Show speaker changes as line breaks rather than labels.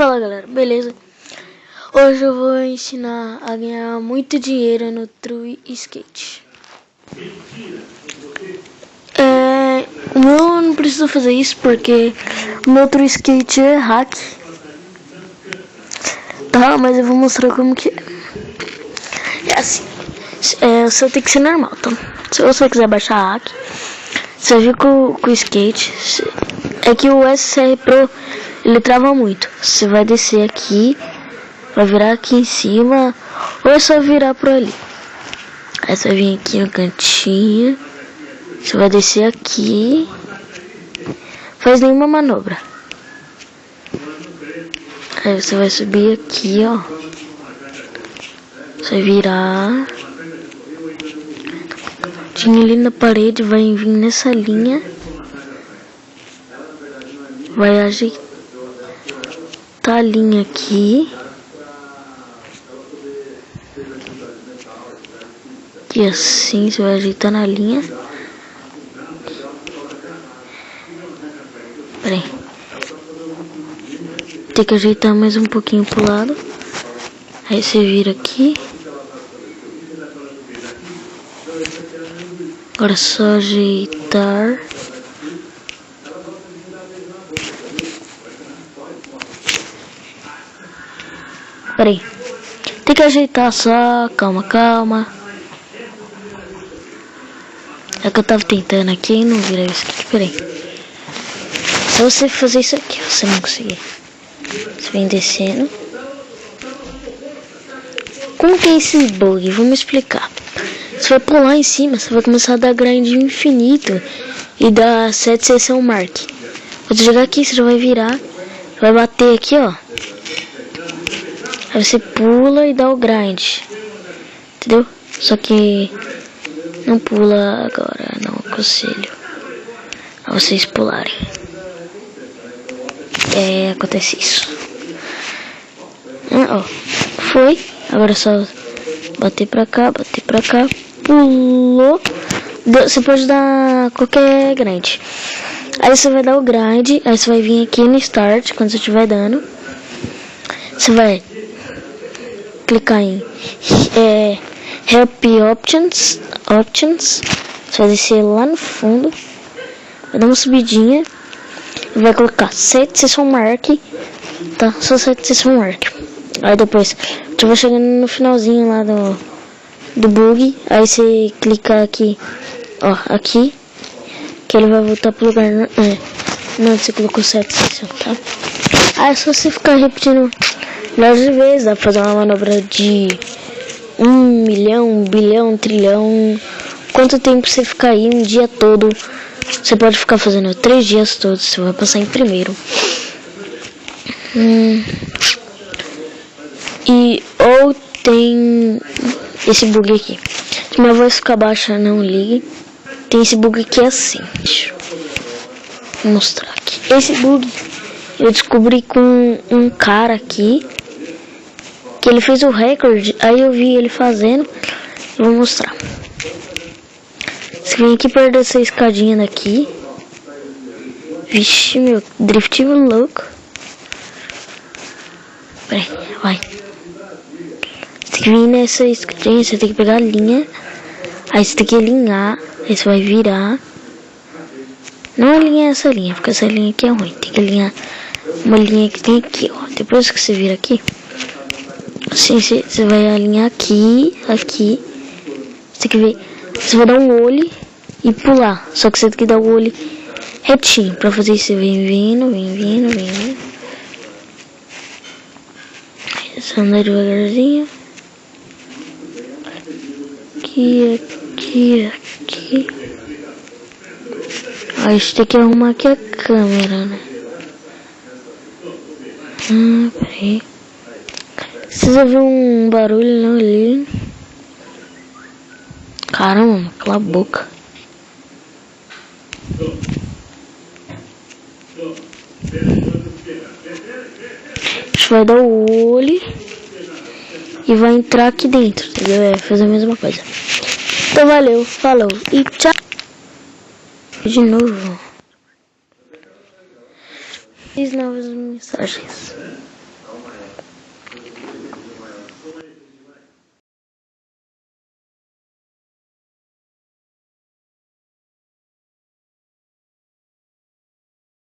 Fala galera, beleza? Hoje eu vou ensinar a ganhar muito dinheiro no True Skate. O meu não preciso fazer isso porque o meu True Skate é hack. Tá, mas eu vou mostrar como que é. É assim, você tem que ser normal, tá? Se você quiser baixar hack, você vir com o skate. É que o SR Pro ele trava muito. Você vai descer aqui, vai virar aqui em cima, ou é só virar por ali. Aí você vai vir aqui no cantinho, você vai descer aqui, faz nenhuma manobra. Aí você vai subir aqui, ó. Você vai virar. Tinha ali na parede, vai vir nessa linha. Vai ajeitar a linha aqui. E assim, você vai ajeitar na linha. Pera aí. Tem que ajeitar mais um pouquinho pro lado. Aí você vira aqui. Agora é só ajeitar. Pera aí. Tem que ajeitar só. Calma. É que eu tava tentando aqui e não vira isso aqui. Pera aí. Se você fazer isso aqui, você não conseguir. Você vem descendo. Como que é esse bug? Vamos explicar. Você vai pular em cima, você vai começar a dar grind infinito e dar 7 sessão mark. Quando você chegar aqui, você já vai virar, vai bater aqui, ó. Aí você pula e dá o grind, entendeu? Só que não pula agora, não aconselho a vocês pularem. Acontece isso. Ó, foi. Agora é só bater pra cá, pulou. Você pode dar qualquer grind. Aí você vai dar o grind, aí você vai vir aqui no start, quando você estiver dando. Você vai clicar em Help Options. Você vai descer lá no fundo, vai dar uma subidinha, vai colocar 7 session mark, tá? Só 7 session mark. Aí depois você vai chegando no finalzinho lá do bug, aí você clica aqui, ó, aqui, que ele vai voltar pro lugar, não, você colocou 7 session, tá? Aí é só você ficar repetindo milhares de vezes, dá pra fazer uma manobra de 1 milhão, 1 bilhão, 1 trilhão. Quanto tempo você ficar aí um dia todo? Você pode ficar fazendo 3 dias todos, você vai passar em primeiro. Ou tem esse bug aqui. Se minha voz ficar baixa, não ligue. Tem esse bug aqui assim. Deixa eu mostrar aqui. Esse bug eu descobri com um cara aqui, que ele fez o recorde. Aí eu vi ele fazendo. Eu vou mostrar. Você vem aqui perto dessa escadinha daqui. Vixe, meu, drift louco. Peraí, vai. Você tem que vir nessa escadinha, você tem que pegar a linha. Aí você tem que alinhar. Aí você vai virar. Não alinhar essa linha, porque essa linha aqui é ruim. Tem que alinhar uma linha que tem aqui, ó. Depois que você vira aqui, assim, você vai alinhar aqui. Você tem que ver. Você vai dar um olho e pular. Só que você tem que dar o olho retinho. Pra fazer isso, você vem vindo. Você anda devagarzinho. Aqui. Aí você tem que arrumar aqui a câmera, né? Peraí. Vocês ouviram um barulho não ali? Caramba, mano, cala a boca. A gente vai dar o olho e vai entrar aqui dentro, entendeu? Fazer a mesma coisa. Então valeu, falou e tchau. De novo. Fiz novas mensagens.